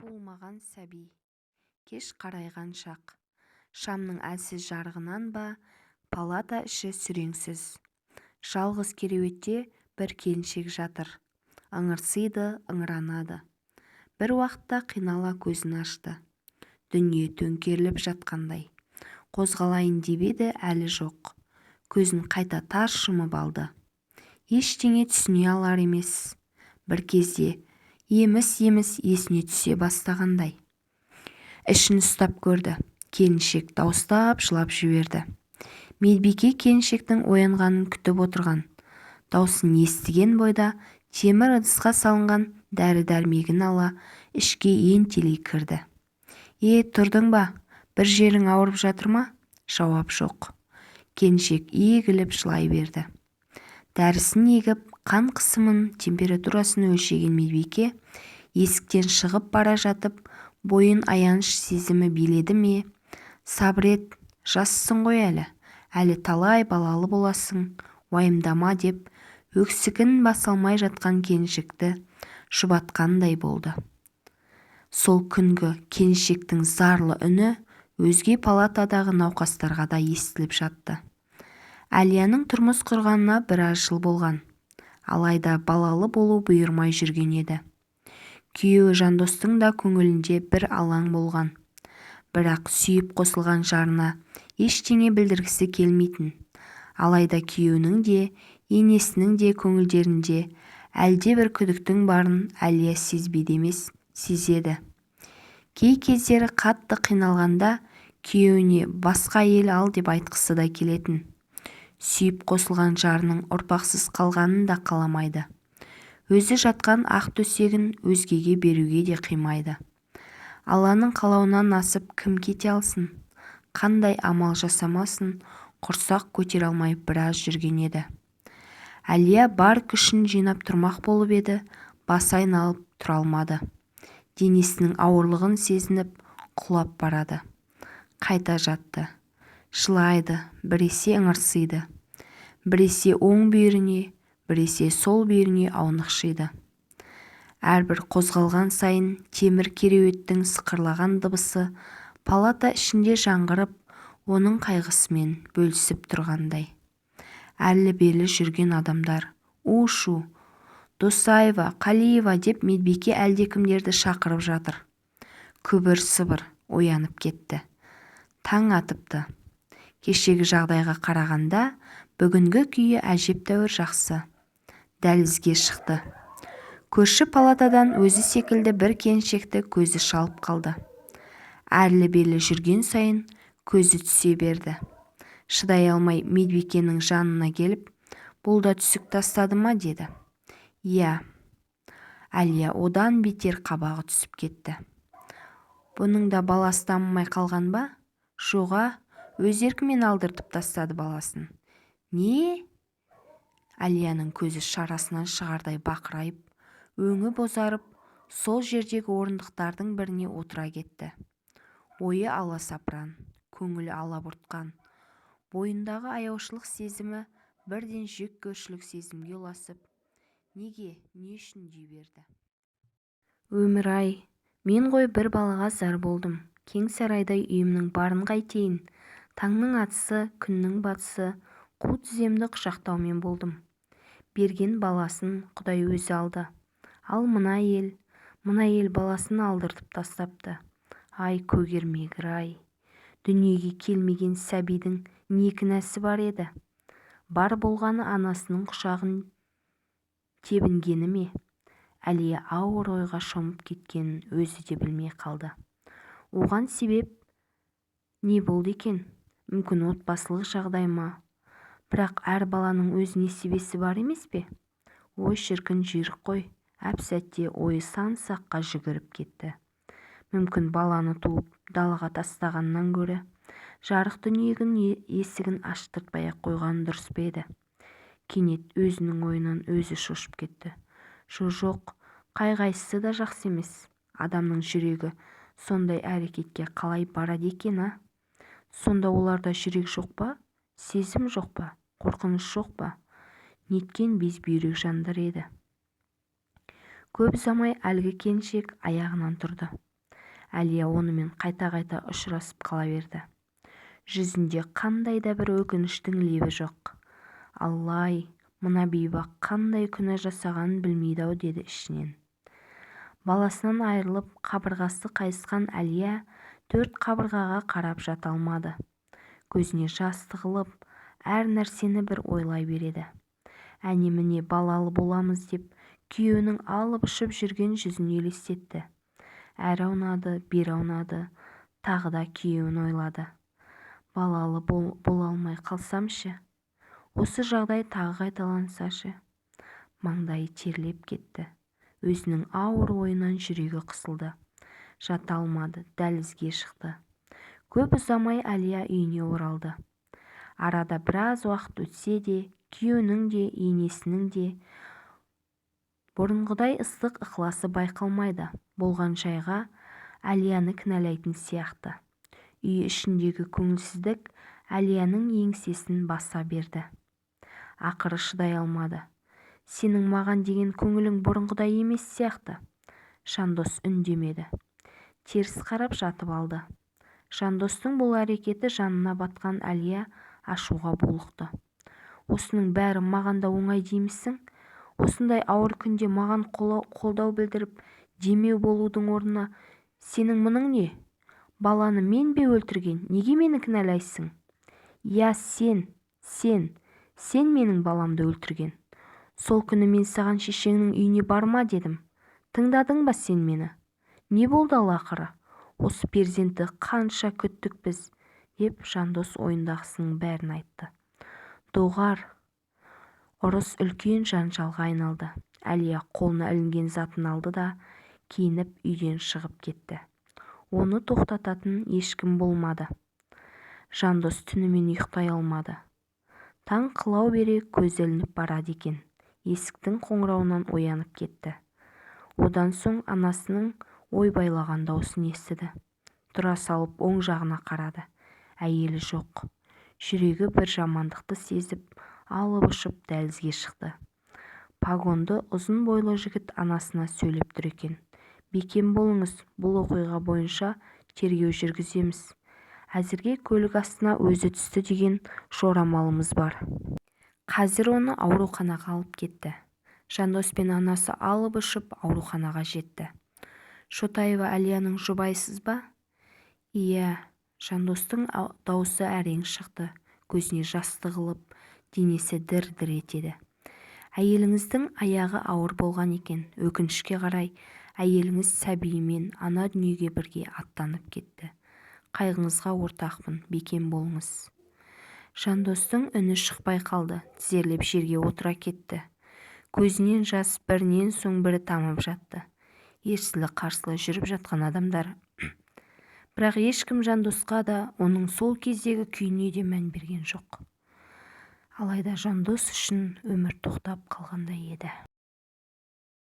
туылмаған сәби. Кеш қарайған шақ. Шамның әлсіз жарығынан ба, палата іші сүреңсіз. Жалғыз кереуетте бір келіншек жатыр. Ыңырсиды, ыңыранады. Бір уақытта қинала көзін ашты. Дүние төңкеріліп жатқандай. Қозғалайын деп еді, әлі жоқ. Көзін қайта тарс жұмып алды. Ештеңе түсіне алар емес. Бір кезде еміс-еміс есіне түсе бастағандай. Ішін ұстап көрді. Келіншек дауыстап жылап жіберді. Медбике келіншектің оянғанын күтіп отырған. Даусын естіген бойда темір ыдысқа салынған дәрі-дәрмегін ала ішке ентелей кірді. Тұрдың ба? Bir жерің ауырып жатыр ма? Жауап жоқ. Келіншек егіліп жылай берді. Дәрісін егіп, қан қысымын, температурасын өлшеген медбике есіктен шығып бара жатып, бойын аяныш сезімі биледі ме? Сабыр ет, жассың ғой әлі талай балалы боласың, уайымдама деп өксігін баса алмай жатқан келіншекті жұбатқандай болды. Сол күнгі келіншектің зарлы үні өзге палатадағы науқастарға да естіліп жатты. Әлияның тұрмыс құрғанына біраз жыл болған. Алайда балалы болу бұйырмай жүрген еді. Күйеуі Жандостың да көңілінде бір алаң болған. Бірақ сүйіп қосылған жарына ештеңе білдіргісі келмейтін. Алайда күйеуінің де, енесінің де көңілдерінде әлде бір күдіктің барын Әлия сезбейді емес, сезеді. Кей кездері қатты қиналғанда күйеуіне басқа әйел ал деп айтқысы да келетін. Сүйіп қосылған жарының ұрпақсыз қалғанын да қаламайды. Өзі жатқан ақ төсегін өзгеге беруге де қимайды. Алланың қалауынан асып кім кете алсын? Қандай амал жасамасын, құрсақ көтере алмай біраз жүрген еді. Әлия бар күшін жинап тұрмақ болып еді, басы айналып тұра алмады. Денесінің ауырлығын сезініп құлап барады. Қайта жатты. Жылайды, біресе ыңырсиды. Біресе оң бүйіріне, біресе сол бүйіріне аунақшиды. Әрбір қозғалған сайын темір кереуеттің сықырлаған дыбысы палата ішінде жаңғырып, оның қайғысымен бөлісіп тұрғандай. Әрлі-берлі жүрген адамдар, у-шу, Досаева, Қалиева деп медбике әлдекімдерді шақырып жатыр. Күбір-сыбыр оянып кетті. Таң атыпты. Кешегі жағдайға қарағанда бүгінгі күйі әжептәуір жақсы. Дәлізге шықты. Көрші палатадан өзі секілді бір келіншекті көзі шалып қалды. Әрлі-берлі жүрген сайын көзі түсе берді. Шыдай алмай медбикенің жанына келіп, бұл да түсік тастады ма деді. Иә. Әлия одан бетер қабағы түсіп кетті. Бұның да баласы дамымай қалған ба? Жоға, өз еркімен алдыртып тастады баласын. Не? Әлияның көзі шарасынан шығардай бақырайып, өңі бозарып, сол жердегі орындықтардың біріне отыра кетті. Ойы аласапыран, көңілі алабұртқан. Бойындағы аяушылық сезімі бірден жеккөршілік сезімге ұласып, неге, не үшін дей берді. Өмір-ай, мен ғой бір балаға зар болдым. Кең сарайдай үйімнің барын қайтейін. Таңның атысы, күннің батысы, қу тіземді құшақтаумен болдым. Берген баласын Құдай өзі алды. Ал мына ел баласын алдыртып тастапты. Ай, көгермегір-ай. Дүниеге келмеген сәбидің не кінәсі бар еді? Бар болғаны анасының құшағын тебінгені ме? Әлия ауыр ойға шомып кеткенін өзі де білмей қалды. Оған себеп не болды екен? Мүмкін отбасылық жағдай ма? Бірақ әр баланың өз несібесі бар емес пе? Ой шіркін жүйрік қой. Әп-сәтте ойы сан саққа жүгіріп кетті. Мүмкін баланы туып далаға тастағаннан гөрі жарық дүниенің есігін аштыртпай-ақ қойған дұрыс па еді? Кенет өзінің ойынан өзі шошып кетті. Жоқ, қай-қайсысы да жақсы емес. Адамның жүрегі сондай әрекетке қалай барады екен, а? Сонда оларда жүрек жоқ па? Сезім жоқ па? Қорқыныш жоқ па? Неткен безбүйрек жандар еді. Көп ұзамай әлгі келіншек аяғынан тұрды. Әлия онымен қайта-қайта ұшырасып қала берді. Жүзінде қандай да бір өкініштің лебі жоқ. Алла-ай, мына бейбақ қандай күнә жасағанын білмейді-ау деді ішінен. Баласынан айырылып қабырғасы қайысқан Әлия төрт қабырғаға қарап жата алмады. Көзіне жас тығылып, әр нәрсені бір ойлай береді. Әне-міне балалы боламыз деп күйеуінің алып ұшып жүрген жүзін елестетті. Әрі аунады, бері аунады, тағы да күйеуін ойлады. Балалы бола алмай қалсамшы, осы жағдай тағы қайталансашы. Маңдайы терлеп кетті. Өзінің ауыр ойынан жүрегі қысылды. Жата алмады, дәлізге шықты. Көп ұзамай Әлия үйіне оралды. Арада біраз уақыт өтсе де, күйеуінің де, енесінің де бұрынғыдай ыстық ықыласы байқалмайды. Болған жайға Әлияны кінәлайтын сияқты. Үй ішіндегі көңілсіздік Әлияның еңсесін баса берді. Ақыры шыдай алмады. Сенің маған деген көңілің бұрынғыдай емес сияқты. Жандос үндемеді. Теріс қарап жатып алды. Жандостың бұл әрекеті жанына батқан Әлия ашуға булықты. Осының бәрі маған да оңай деймісің? Осындай ауыр күнде маған қолдау білдіріп, демеу болудың орнына сенің мұның не? Баланы мен бе өлтірген? Неге мені кінәлайсың? Я, сен менің баламды өлтірген. Сол күні мен саған шешеңнің үйіне барма дедім. Тыңдадың ба сен мені? Не болды ақыры? Осы перзентті қанша күттік біз, деп Жандос ойындағысының бәрін айтты. Доғар. Ұрыс үлкен жанжалға айналды. Әлия қолына ілінген затын алды да киініп үйден шығып кетті. Оны тоқтататын ешкім болмады. Жандос түнімен ұйықтай алмады. Таң қылау бере көзі ілініп барады екен. Есіктің қоңырауынан оянып кетті. Одан соң анасының ойбайлаған даусын естіді. Тұра салып оң жағына қарады. Әйелі жоқ. Жүрегі бір жамандықты сезіп, алып ұшып дәлізге шықты. Пагонды ұзын бойлы жігіт анасына сөйлеп тұр екен. Бекем болыңыз, бұл оқиға бойынша тергеу жүргіземіз. Әзірге көлік астына өзі түсті деген жорамалымыз бар. Қазір оны ауруханаға алып кетті. Жандос пен анасы алып ұшып ауруханаға жетті. Шотаева Әлияның жұбайсыз ба? Иә, Жандостың даусы әрең шықты. Көзіне жас тығылып, денесі дір-дір етеді. Әйеліңіздің аяғы ауыр болған екен. Өкінішке қарай, әйеліңіз сәбиімен ана дүниеге бірге аттанып кетті. Қайғыңызға ортақпын, бекем болыңыз. Жандостың үні шықпай қалды, тізерлеп жерге отыра кетті. Көзінен жас бірінен соң бірі тамып жатты. Ерсілі-қарсылы жүріп жатқан адамдар. Бірақ ешкім Жандосқа да оның сол кездегі күйіне де мән берген жоқ. Алайда Жандос үшін өмір тоқтап қалғандай еді.